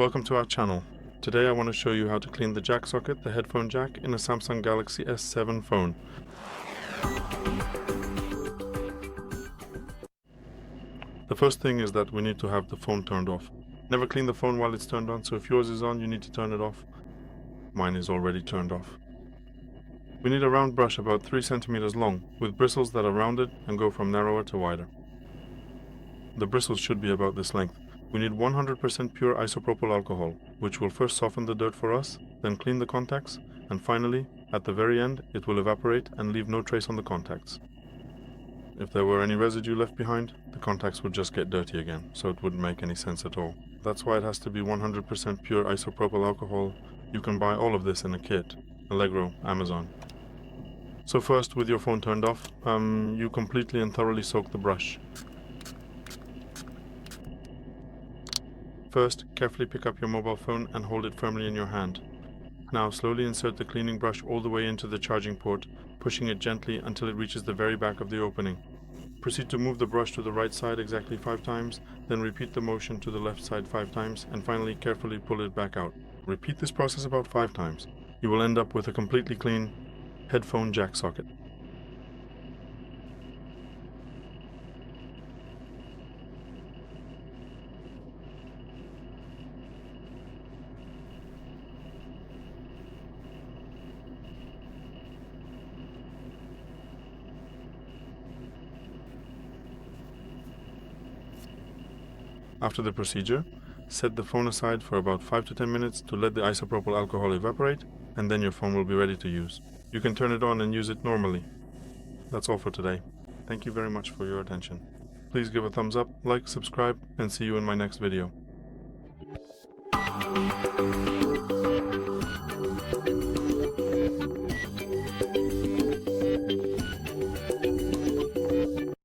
Welcome to our channel. Today I want to show you how to clean the jack socket, the headphone jack, in a Samsung Galaxy S7 phone. The first thing is that we need to have the phone turned off. Never clean the phone while it's turned on, so if yours is on, you need to turn it off. Mine is already turned off. We need a round brush about 3 centimeters long, with bristles that are rounded and go from narrower to wider. The bristles should be about this length. We need 100% pure isopropyl alcohol, which will first soften the dirt for us, then clean the contacts, and finally, at the very end, it will evaporate and leave no trace on the contacts. If there were any residue left behind, the contacts would just get dirty again, so it wouldn't make any sense at all. That's why it has to be 100% pure isopropyl alcohol. You can buy all of this in a kit, Allegro, Amazon. So first, with your phone turned off, you completely and thoroughly soak the brush. First, carefully pick up your mobile phone and hold it firmly in your hand. Now slowly insert the cleaning brush all the way into the charging port, pushing it gently until it reaches the very back of the opening. Proceed to move the brush to the right side exactly 5 times, then repeat the motion to the left side 5 times, and finally carefully pull it back out. Repeat this process about 5 times. You will end up with a completely clean headphone jack socket. After the procedure, set the phone aside for about 5 to 10 minutes to let the isopropyl alcohol evaporate, and then your phone will be ready to use. You can turn it on and use it normally. That's all for today. Thank you very much for your attention. Please give a thumbs up, like, subscribe, and see you in my next video.